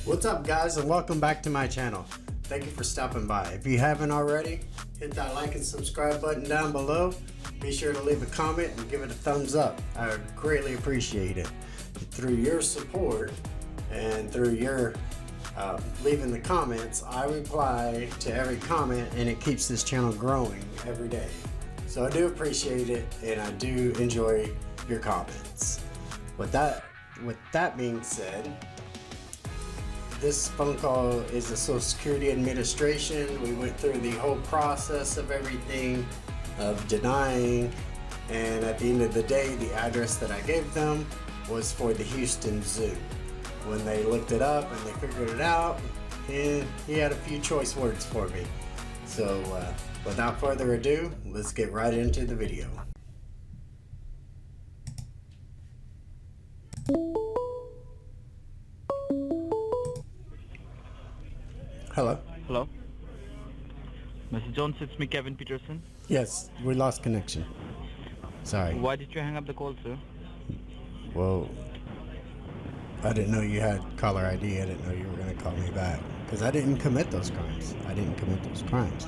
What's up, guys, and welcome back to my channel. Thank you for stopping by. If you haven't already, hit that like and subscribe button down below. Be sure to leave a comment and give it a thumbs up. I would greatly appreciate it. Through your support and through your leaving the comments, I reply to every comment, and it keeps this channel growing every day. So I do appreciate it, and I do enjoy your comments. With that being said, this phone call is the Social Security Administration. We went through the whole process of everything, of denying, and at the end of the day, the address that I gave them was for the Houston Zoo. When they looked it up and they figured it out, and he had a few choice words for me. So without further ado, let's get right into the video. Hello. Hello. Mr. Jones, it's me, Kevin Peterson. Yes, we lost connection. Sorry. Why did you hang up the call, sir? Well, I didn't know you had caller ID. I didn't know you were going to call me back. Because I didn't commit those crimes.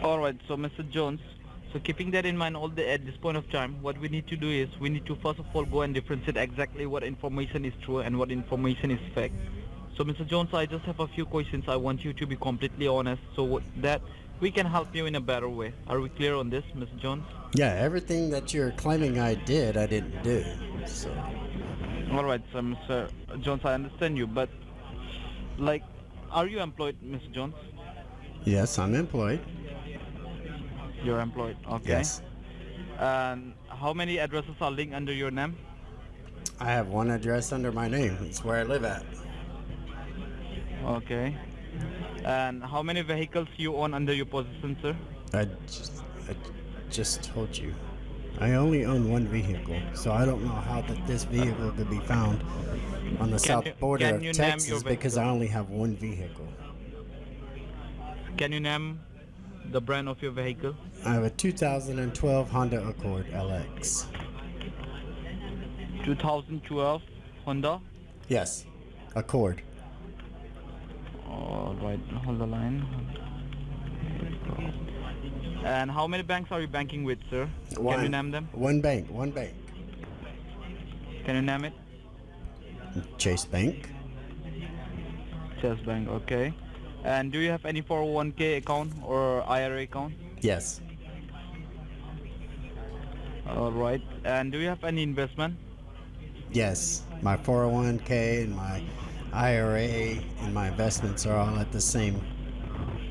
Alright, so Mr. Jones, so keeping that in mind at this point of time, what we need to do is we need to first of all go and differentiate exactly what information is true and what information is fake. So Mr. Jones, I just have a few questions. I want you to be completely honest so that we can help you in a better way. Are we clear on this, Mr. Jones? Yeah, everything that you're claiming I did, I didn't do. So. Alright, so Mr. Jones, I understand you, but like, are you employed, Mr. Jones? Yes, I'm employed. You're employed, okay. Yes. And how many addresses are linked under your name? I have one address under my name. It's where I live at. Okay. And how many vehicles you own under your possession, sir? I just told you. I only own one vehicle, so I don't know how this vehicle could be found on the south border of Texas because I only have one vehicle. Can you name the brand of your vehicle? I have a 2012 Honda Accord LX. 2012 Honda? Yes, Accord. Alright, hold the line. And how many banks are you banking with, sir? Can you name them? One bank. Can you name it? Chase Bank. Chase Bank, okay. And do you have any 401k account or IRA account? Yes. Alright, and do you have any investment? Yes, my 401k and my IRA and my investments are all at the same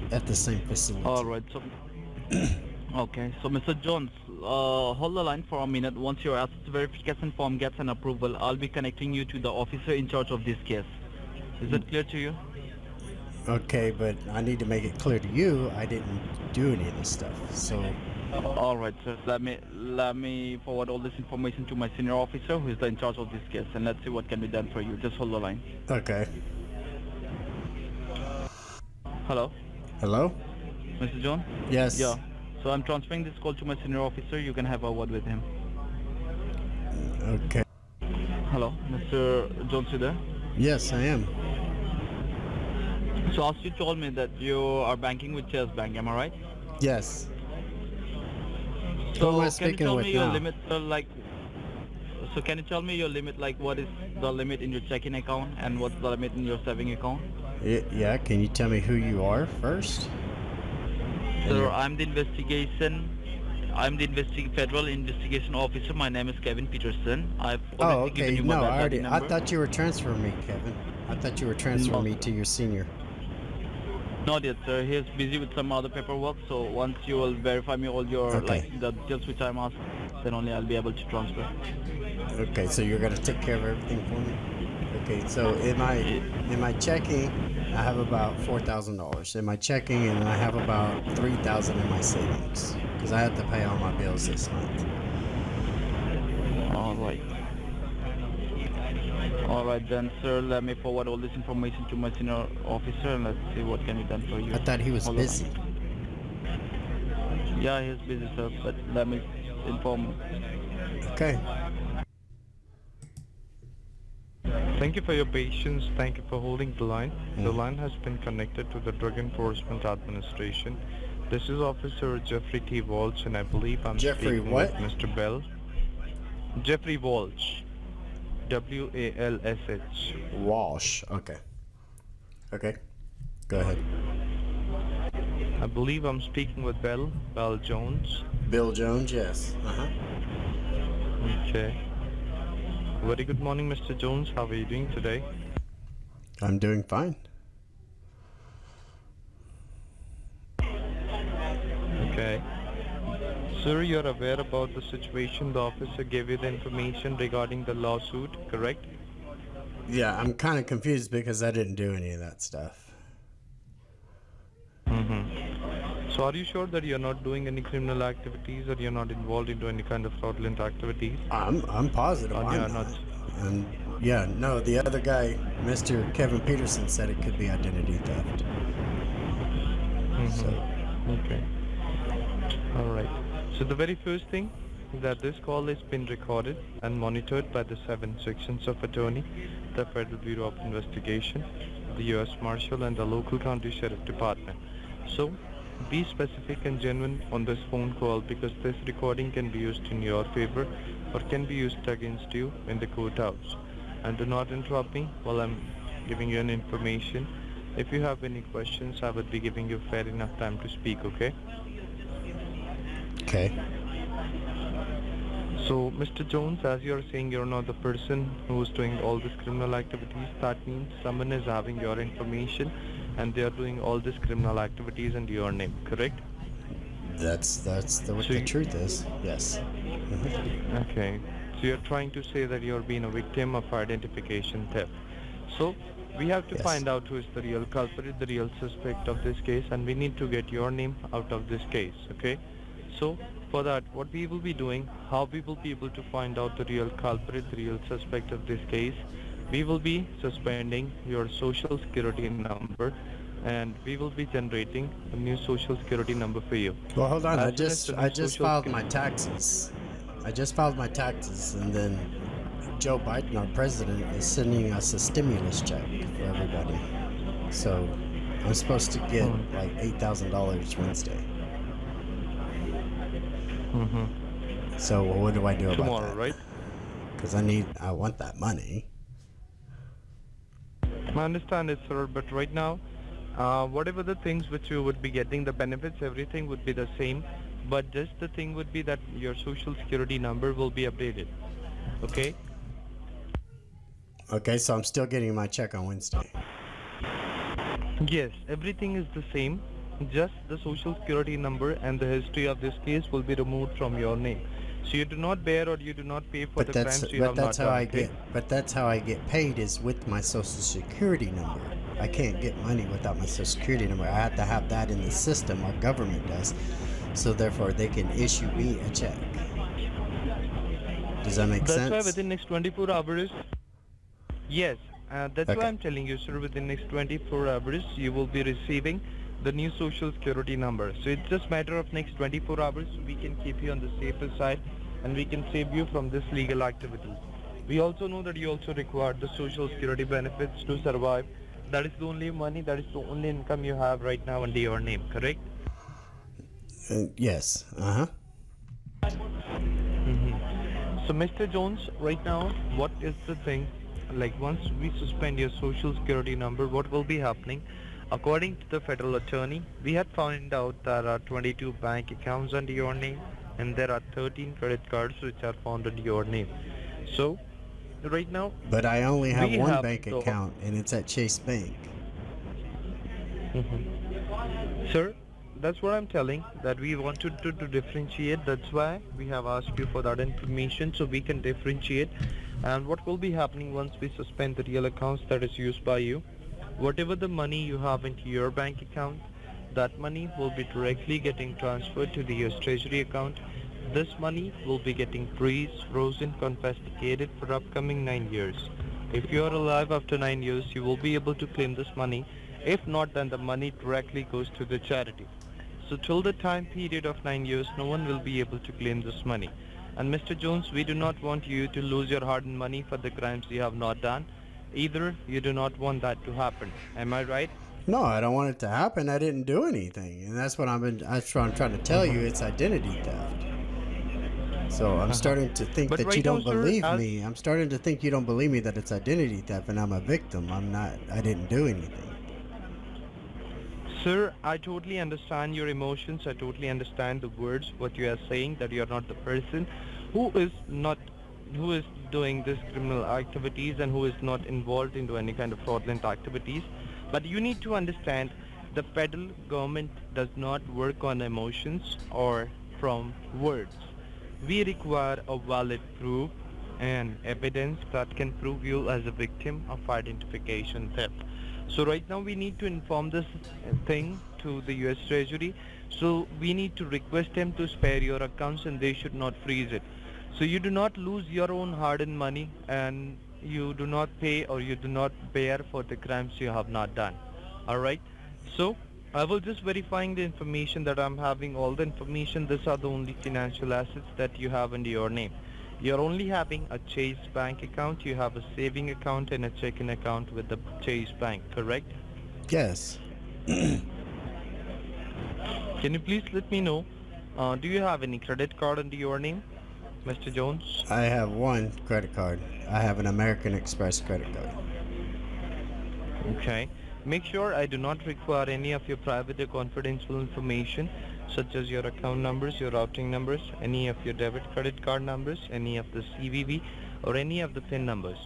facility. Alright, so okay, so Mr. Jones, hold the line for a minute. Once your asset verification form gets an approval, I'll be connecting you to the officer in charge of this case. Is it clear to you? Okay, but I need to make it clear to you I didn't do any of this stuff. So alright, sir, let me forward all this information to my senior officer who is in charge of this case, and let's see what can be done for you. Just hold the line. Okay. Hello? Hello? Mr. Jones? Yes. Yeah. So I'm transferring this call to my senior officer. You can have a word with him. Okay. Hello, Mr. Jones, you there? Yes, I am. So as you told me that you are banking with Chase Bank, am I right? Yes. So who am I can you speaking tell with me your now? limit, so can you tell me your limit, like what is the limit in your checking account and what's the limit in your saving account? Yeah, can you tell me who you are first? Sir, I'm the federal investigation officer. My name is Kevin Peterson. I've already given you my number. I thought you were transferring me, Kevin. I thought you were transferring me to your senior. Not yet, sir. He's busy with some other paperwork, so once you will verify me all your the details which I'm asked, then only I'll be able to transfer. Okay, so you're gonna take care of everything for me? Okay, so in my checking, I have about $4,000 in my checking, and I have about $3,000 in my savings because I have to pay all my bills this month. All right then, sir. Let me forward all this information to my senior officer, and let's see what can be done for you. I thought he was busy. Yeah, he's busy, sir. But let me inform him. Okay. Thank you for your patience. Thank you for holding the line. The Mm. line has been connected to the Drug Enforcement Administration. This is Officer Jeffrey T. Walsh, and I believe I'm Jeffrey speaking with what? Mr. Bell. Jeffrey Walsh. Walsh. Walsh. Okay. Okay. Go ahead. I believe I'm speaking with Bell Jones. Bill Jones, yes. Uh-huh. Okay. Very good morning, Mr. Jones. How are you doing today? I'm doing fine. Okay. Sir, you're aware about the situation. The officer gave you the information regarding the lawsuit, correct? Yeah, I'm kind of confused because I didn't do any of that stuff. So are you sure that you're not doing any criminal activities, or you're not involved into any kind of fraudulent activities? I'm positive Or I'm you're not. not? And yeah, no, the other guy, Mr. Kevin Peterson, said it could be identity theft. So, Okay. Alright. So the very first thing that this call has been recorded and monitored by the 7 sections of attorney, the Federal Bureau of Investigation, the U.S. Marshal, and the local county sheriff department. So be specific and genuine on this phone call, because this recording can be used in your favor or can be used against you in the courthouse. And do not interrupt me while I'm giving you an information. If you have any questions, I would be giving you fair enough time to speak, okay? okay. So, Mr. Jones, as you're saying you're not the person who's doing all these criminal activities, that means someone is having your information and they are doing all these criminal activities under your name, correct? What So the you, truth is. Yes. okay. So you're trying to say that you're being a victim of identification theft. So we have to Yes. find out who is the real culprit, the real suspect of this case, and we need to get your name out of this case, okay? So for that, what we will be doing, how we will be able to find out the real culprit, the real suspect of this case, we will be suspending your social security number, and we will be generating a new social security number for you. Well, hold on. As soon as the I new just social filed my security... taxes. I just filed my taxes, and then Joe Biden, our president, is sending us a stimulus check for everybody. So I'm supposed to get like $8,000 Wednesday. So what do I do about Tomorrow, that? right? Because I want that money. I understand it, sir, but right now, whatever the things which you would be getting, the benefits, everything would be the same, but just the thing would be that your social security number will be updated, okay? Okay, so I'm still getting my check on Wednesday. Yes, everything is the same, just the social security number and the history of this case will be removed from your name. So you do not bear or you do not pay for the crimes you have not done, okay? But that's how I get paid, is with my social security number. I can't get money without my social security number. I have to have that in the system. Our government does. So therefore they can issue me a check. Does that make sense? That's why within next 24 hours, yes, that's Okay. why I'm telling you, sir, within next 24 hours, you will be receiving the new social security number. So it's just matter of next 24 hours, we can keep you on the safer side and we can save you from this legal activity. We also know that you also require the social security benefits to survive. That is the only money, that is the only income you have right now under your name, correct? Yes. Uh-huh. So Mr. Jones, right now, what is the thing, like once we suspend your social security number, what will be happening? According to the federal attorney, we had found out there are 22 bank accounts under your name and there are 13 credit cards which are found under your name. So right now, But I only have we one have bank the... account, and it's at Chase Bank. Sir, that's what I'm telling, that we wanted to differentiate. That's why we have asked you for that information so we can differentiate. And what will be happening once we suspend the real accounts that is used by you, whatever the money you have into your bank account, that money will be directly getting transferred to the US Treasury account. This money will be getting freeze, frozen, confiscated for upcoming 9 years. If you are alive after 9 years, you will be able to claim this money. If not, then the money directly goes to the charity. So till the time period of 9 years, no one will be able to claim this money. And Mr. Jones, we do not want you to lose your hard-earned money for the crimes you have not done. Either you do not want that to happen. Am I right? No, I don't want it to happen. I didn't do anything, and that's what I'm trying to tell you. It's identity theft. So I'm starting to think But that you right now, don't sir, believe as me. I'm starting to think you don't believe me that it's identity theft, and I'm a victim. I'm not. I didn't do anything. Sir, I totally understand your emotions. I totally understand the words, what you are saying, that you are not the person who is not, who is doing this criminal activities and who is not involved into any kind of fraudulent activities. But you need to understand the federal government does not work on emotions or from words. We require a valid proof and evidence that can prove you as a victim of identification theft. So right now we need to inform this thing to the US Treasury. So we need to request them to spare your accounts and they should not freeze it. So you do not lose your own hard-earned money and you do not pay or you do not bear for the crimes you have not done. Alright. So I will just verifying the information that I'm having all the information. These are the only financial assets that you have under your name. You're only having a Chase bank account, you have a saving account and a checking account with the Chase bank, correct? Yes. Can you please let me know, do you have any credit card under your name, Mr. Jones? I have one credit card. I have an American Express credit card. Okay. Make sure I do not require any of your private or confidential information such as your account numbers, your routing numbers, any of your debit credit card numbers, any of the CVV or any of the PIN numbers.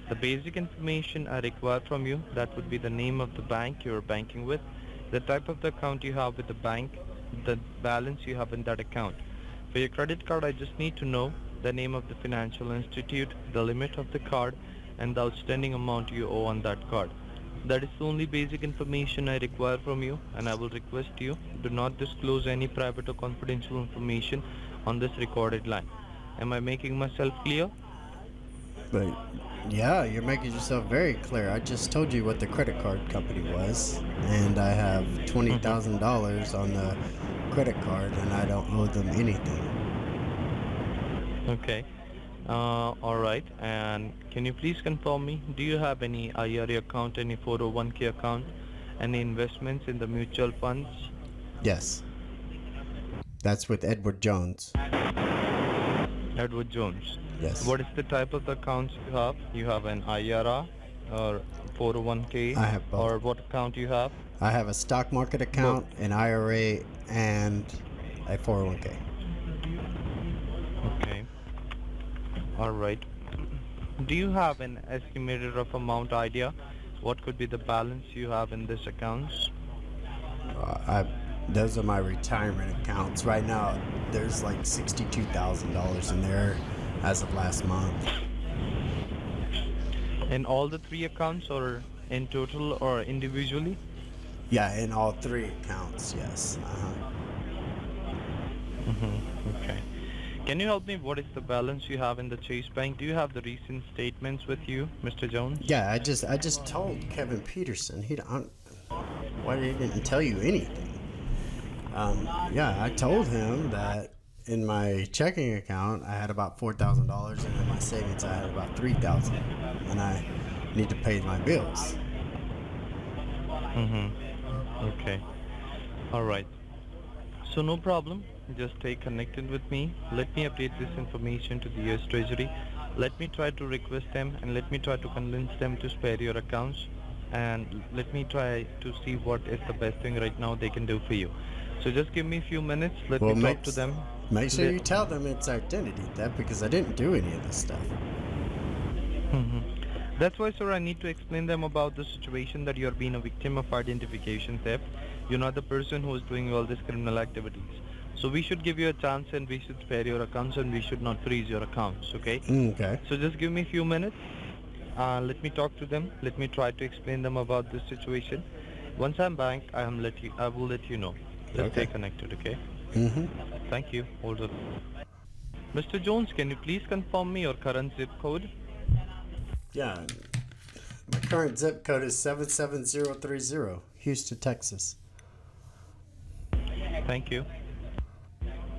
The basic information I require from you, that would be the name of the bank you're banking with, the type of the account you have with the bank, the balance you have in that account. For your credit card, I just need to know the name of the financial institute, the limit of the card, and the outstanding amount you owe on that card. That is the only basic information I require from you, and I will request you do not disclose any private or confidential information on this recorded line. Am I making myself clear? But yeah, you're making yourself very clear. I just told you what the credit card company was, and I have $20,000 on the credit card, and I don't owe them anything. Okay. Alright, and can you please confirm me, do you have any IRA account, any 401k account, any investments in the mutual funds? Yes. That's with Edward Jones. Edward Jones. Yes. What is the type of the accounts you have? You have an IRA or 401k? I have both. Or what account you have? I have a stock market account, an IRA, and a 401k. Okay. Alright. Do you have an estimated rough amount idea? What could be the balance you have in this accounts? Those are my retirement accounts. Right now, there's like $62,000 in there as of last month. In all the three accounts or in total or individually? Yeah, in all three accounts, yes. Okay. Can you help me? What is the balance you have in the Chase Bank? Do you have the recent statements with you, Mr. Jones? Yeah, I just told Kevin Peterson. Why he didn't tell you anything? Yeah, I told him that in my checking account I had about $4,000, and in my savings I had about $3,000, and I need to pay my bills. Okay. Alright. So no problem. Just stay connected with me. Let me update this information to the US Treasury. Let me try to request them and let me try to convince them to spare your accounts, and let me try to see what is the best thing right now they can do for you. So just give me a few minutes. Let me talk to them. Make sure you tell them it's identity theft, because I didn't do any of this stuff. That's why, sir, I need to explain them about the situation that you're being a victim of identification theft. You're not the person who is doing all these criminal activities. So we should give you a chance and we should spare your accounts and we should not freeze your accounts, okay? Okay. So just give me a few minutes. Let me talk to them. Let me try to explain them about this situation. Once I'm back, I will let you know. Let's stay connected, okay? Thank you. Hold on. Mr. Jones, can you please confirm me your current zip code? Yeah. My current zip code is 77030, Houston, Texas. Thank you.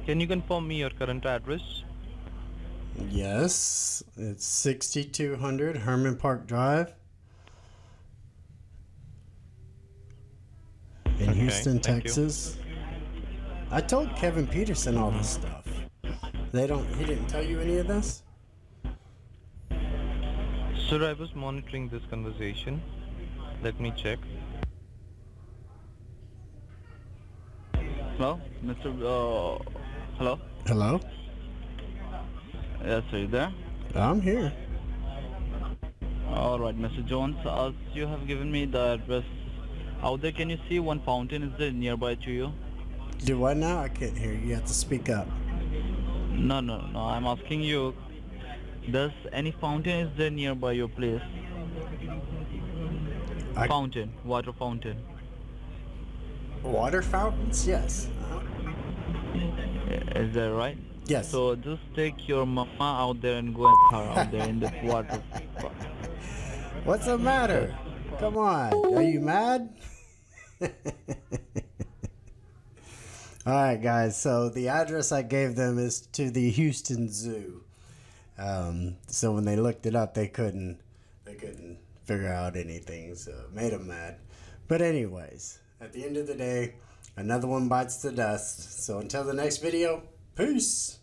Can you confirm me your current address? Yes, it's 6200 Herman Park Drive, Houston, thank you. Texas. I told Kevin Peterson all this stuff. He didn't tell you any of this? Sir, I was monitoring this conversation. Let me check. Hello, Mr. Hello. Hello? Yes, are you there? I'm here. All right, Mr. Jones. As you have given me the address out there, can you see one fountain? Is there nearby to you? Do what now? I can't hear you. You have to speak up. No. I'm asking you. Does any fountain is there nearby your place? Fountain, water fountain. Water fountains? Yes. Is that right? Yes. So just take your mama out there and go and put her out there in the water. What's the matter? Come on. Are you mad? All right, guys. So the address I gave them is to the Houston Zoo. So when they looked it up, they couldn't figure out anything. So it made them mad. But anyways, at the end of the day, another one bites the dust. So until the next video, peace.